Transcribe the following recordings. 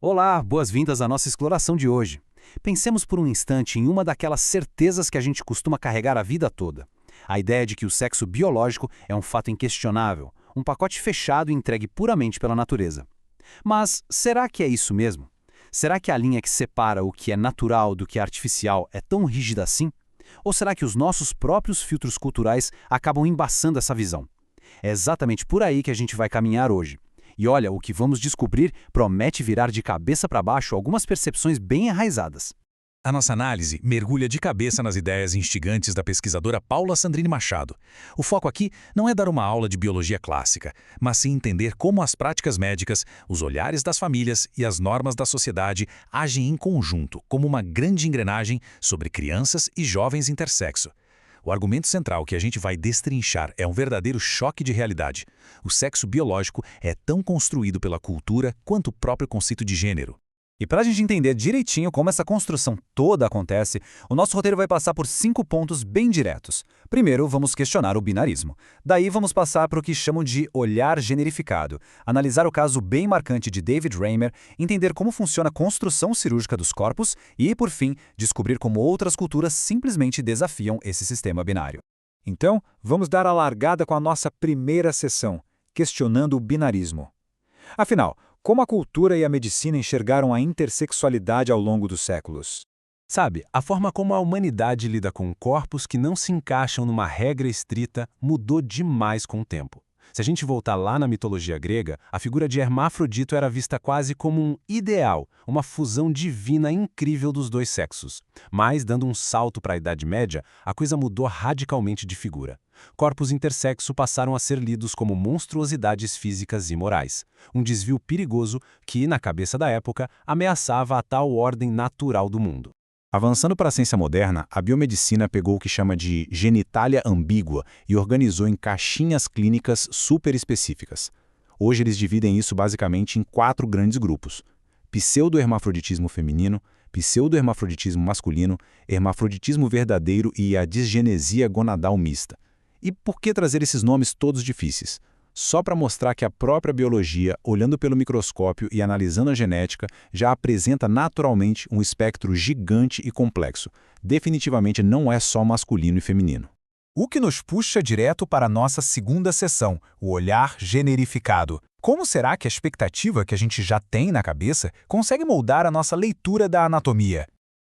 Olá, boas-vindas à nossa exploração de hoje. Pensemos por um instante em uma daquelas certezas que a gente costuma carregar a vida toda. A ideia de que o sexo biológico é um fato inquestionável, um pacote fechado e entregue puramente pela natureza. Mas será que é isso mesmo? Será que a linha que separa o que é natural do que é artificial é tão rígida assim? Ou será que os nossos próprios filtros culturais acabam embaçando essa visão? É exatamente por aí que a gente vai caminhar hoje. E olha, o que vamos descobrir promete virar de cabeça para baixo algumas percepções bem enraizadas. A nossa análise mergulha de cabeça nas ideias instigantes da pesquisadora Paula Sandrini Machado. O foco aqui não é dar uma aula de biologia clássica, mas sim entender como as práticas médicas, os olhares das famílias e as normas da sociedade agem em conjunto, como uma grande engrenagem sobre crianças e jovens intersexo. O argumento central que a gente vai destrinchar é um verdadeiro choque de realidade. O sexo biológico é tão construído pela cultura quanto o próprio conceito de gênero. E para a gente entender direitinho como essa construção toda acontece, o nosso roteiro vai passar por 5 pontos bem diretos. Primeiro, vamos questionar o binarismo. Daí vamos passar para o que chamam de olhar generificado, analisar o caso bem marcante de David Reimer, entender como funciona a construção cirúrgica dos corpos e, por fim, descobrir como outras culturas simplesmente desafiam esse sistema binário. Então, vamos dar a largada com a nossa primeira sessão, questionando o binarismo. Afinal, como a cultura e a medicina enxergaram a intersexualidade ao longo dos séculos? Sabe, a forma como a humanidade lida com corpos que não se encaixam numa regra estrita mudou demais com o tempo. Se a gente voltar lá na mitologia grega, a figura de Hermafrodito era vista quase como um ideal, uma fusão divina incrível dos dois sexos. Mas, dando um salto para a Idade Média, a coisa mudou radicalmente de figura. Corpos intersexo passaram a ser lidos como monstruosidades físicas e morais. Um desvio perigoso que, na cabeça da época, ameaçava a tal ordem natural do mundo. Avançando para a ciência moderna, a biomedicina pegou o que chama de genitália ambígua e organizou em caixinhas clínicas super específicas. Hoje eles dividem isso basicamente em 4 grandes grupos: pseudohermafroditismo feminino, pseudohermafroditismo masculino, hermafroditismo verdadeiro e a disgenesia gonadal mista. E por que trazer esses nomes todos difíceis? Só para mostrar que a própria biologia, olhando pelo microscópio e analisando a genética, já apresenta naturalmente um espectro gigante e complexo. Definitivamente não é só masculino e feminino. O que nos puxa direto para a nossa segunda sessão, o olhar generificado. Como será que a expectativa que a gente já tem na cabeça consegue moldar a nossa leitura da anatomia?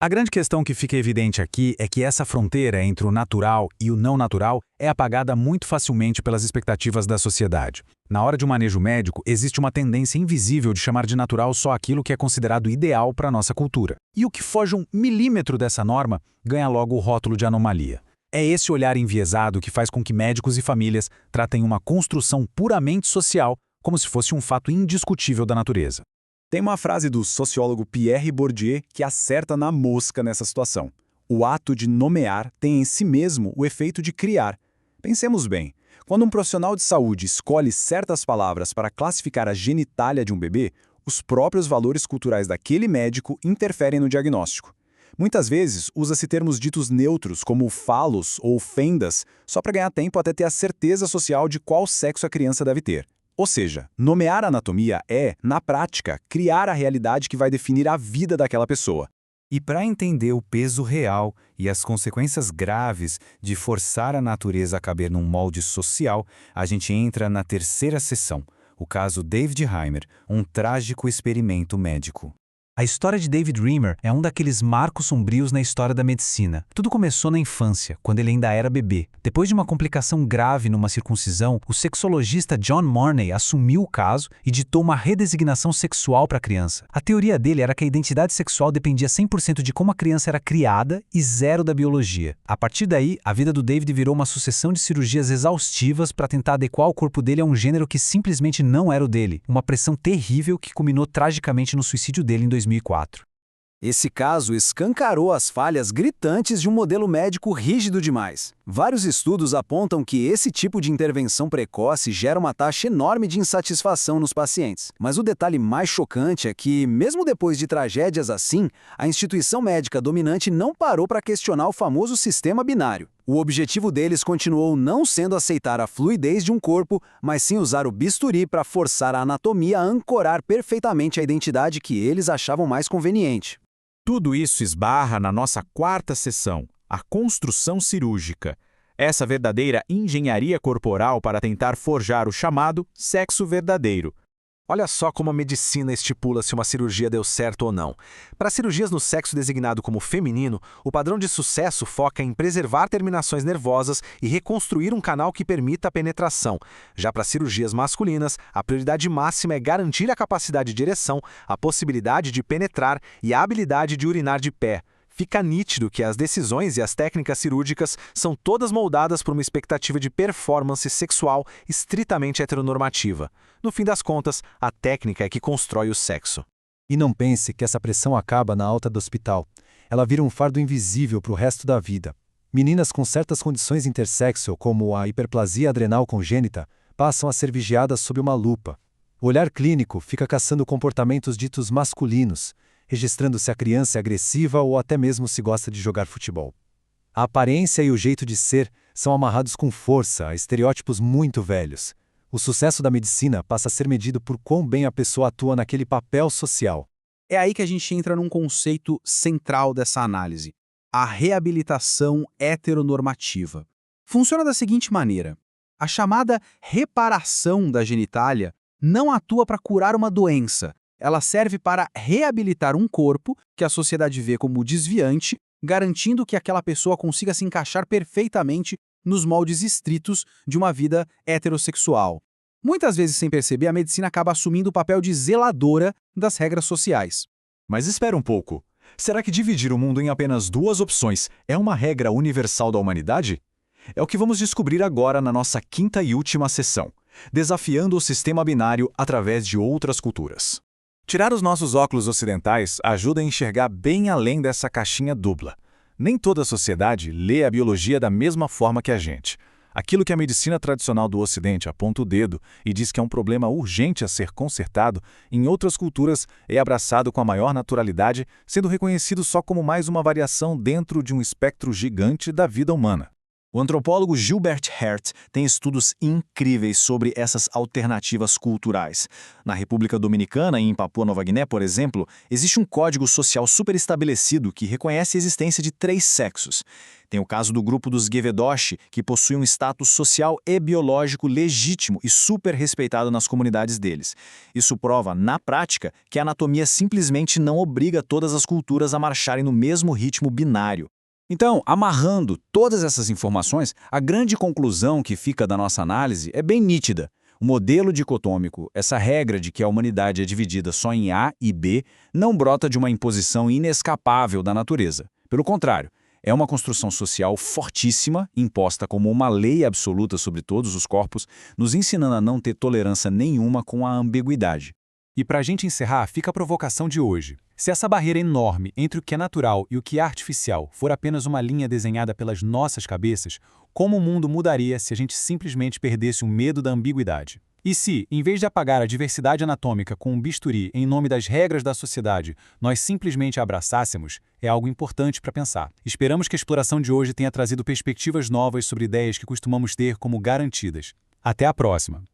A grande questão que fica evidente aqui é que essa fronteira entre o natural e o não natural é apagada muito facilmente pelas expectativas da sociedade. Na hora de um manejo médico, existe uma tendência invisível de chamar de natural só aquilo que é considerado ideal para a nossa cultura. E o que foge 1 milímetro dessa norma ganha logo o rótulo de anomalia. É esse olhar enviesado que faz com que médicos e famílias tratem uma construção puramente social como se fosse um fato indiscutível da natureza. Tem uma frase do sociólogo Pierre Bourdieu que acerta na mosca nessa situação. O ato de nomear tem em si mesmo o efeito de criar. Pensemos bem, quando um profissional de saúde escolhe certas palavras para classificar a genitália de um bebê, os próprios valores culturais daquele médico interferem no diagnóstico. Muitas vezes, usa-se termos ditos neutros, como falos ou fendas, só para ganhar tempo até ter a certeza social de qual sexo a criança deve ter. Ou seja, nomear a anatomia é, na prática, criar a realidade que vai definir a vida daquela pessoa. E para entender o peso real e as consequências graves de forçar a natureza a caber num molde social, a gente entra na terceira sessão, o caso David Reimer, um trágico experimento médico. A história de David Reimer é um daqueles marcos sombrios na história da medicina. Tudo começou na infância, quando ele ainda era bebê. Depois de uma complicação grave numa circuncisão, o sexologista John Morney assumiu o caso e ditou uma redesignação sexual para a criança. A teoria dele era que a identidade sexual dependia 100% de como a criança era criada e 0 da biologia. A partir daí, a vida do David virou uma sucessão de cirurgias exaustivas para tentar adequar o corpo dele a um gênero que simplesmente não era o dele. Uma pressão terrível que culminou tragicamente no suicídio dele em 2004. Esse caso escancarou as falhas gritantes de um modelo médico rígido demais. Vários estudos apontam que esse tipo de intervenção precoce gera uma taxa enorme de insatisfação nos pacientes. Mas o detalhe mais chocante é que, mesmo depois de tragédias assim, a instituição médica dominante não parou para questionar o famoso sistema binário. O objetivo deles continuou não sendo aceitar a fluidez de um corpo, mas sim usar o bisturi para forçar a anatomia a ancorar perfeitamente a identidade que eles achavam mais conveniente. Tudo isso esbarra na nossa quarta seção, a construção cirúrgica. Essa verdadeira engenharia corporal para tentar forjar o chamado sexo verdadeiro. Olha só como a medicina estipula se uma cirurgia deu certo ou não. Para cirurgias no sexo designado como feminino, o padrão de sucesso foca em preservar terminações nervosas e reconstruir um canal que permita a penetração. Já para cirurgias masculinas, a prioridade máxima é garantir a capacidade de ereção, a possibilidade de penetrar e a habilidade de urinar de pé. Fica nítido que as decisões e as técnicas cirúrgicas são todas moldadas por uma expectativa de performance sexual estritamente heteronormativa. No fim das contas, a técnica é que constrói o sexo. E não pense que essa pressão acaba na alta do hospital. Ela vira um fardo invisível para o resto da vida. Meninas com certas condições intersexo, como a hiperplasia adrenal congênita, passam a ser vigiadas sob uma lupa. O olhar clínico fica caçando comportamentos ditos masculinos, registrando se a criança é agressiva ou até mesmo se gosta de jogar futebol. A aparência e o jeito de ser são amarrados com força a estereótipos muito velhos. O sucesso da medicina passa a ser medido por quão bem a pessoa atua naquele papel social. É aí que a gente entra num conceito central dessa análise: a reabilitação heteronormativa. Funciona da seguinte maneira: a chamada reparação da genitália não atua para curar uma doença. Ela serve para reabilitar um corpo que a sociedade vê como desviante, garantindo que aquela pessoa consiga se encaixar perfeitamente nos moldes estritos de uma vida heterossexual. Muitas vezes, sem perceber, a medicina acaba assumindo o papel de zeladora das regras sociais. Mas espera um pouco. Será que dividir o mundo em apenas duas opções é uma regra universal da humanidade? É o que vamos descobrir agora na nossa quinta e última sessão, desafiando o sistema binário através de outras culturas. Tirar os nossos óculos ocidentais ajuda a enxergar bem além dessa caixinha dupla. Nem toda a sociedade lê a biologia da mesma forma que a gente. Aquilo que a medicina tradicional do Ocidente aponta o dedo e diz que é um problema urgente a ser consertado, em outras culturas é abraçado com a maior naturalidade, sendo reconhecido só como mais uma variação dentro de um espectro gigante da vida humana. O antropólogo Gilbert Hert tem estudos incríveis sobre essas alternativas culturais. Na República Dominicana e em Papua Nova Guiné, por exemplo, existe um código social super estabelecido que reconhece a existência de 3 sexos. Tem o caso do grupo dos Gevedoshi, que possui um status social e biológico legítimo e super respeitado nas comunidades deles. Isso prova, na prática, que a anatomia simplesmente não obriga todas as culturas a marcharem no mesmo ritmo binário. Então, amarrando todas essas informações, a grande conclusão que fica da nossa análise é bem nítida. O modelo dicotômico, essa regra de que a humanidade é dividida só em A e B, não brota de uma imposição inescapável da natureza. Pelo contrário, é uma construção social fortíssima, imposta como uma lei absoluta sobre todos os corpos, nos ensinando a não ter tolerância nenhuma com a ambiguidade. E para a gente encerrar, fica a provocação de hoje. Se essa barreira enorme entre o que é natural e o que é artificial for apenas uma linha desenhada pelas nossas cabeças, como o mundo mudaria se a gente simplesmente perdesse o medo da ambiguidade? E se, em vez de apagar a diversidade anatômica com um bisturi em nome das regras da sociedade, nós simplesmente a abraçássemos, é algo importante para pensar. Esperamos que a exploração de hoje tenha trazido perspectivas novas sobre ideias que costumamos ter como garantidas. Até a próxima!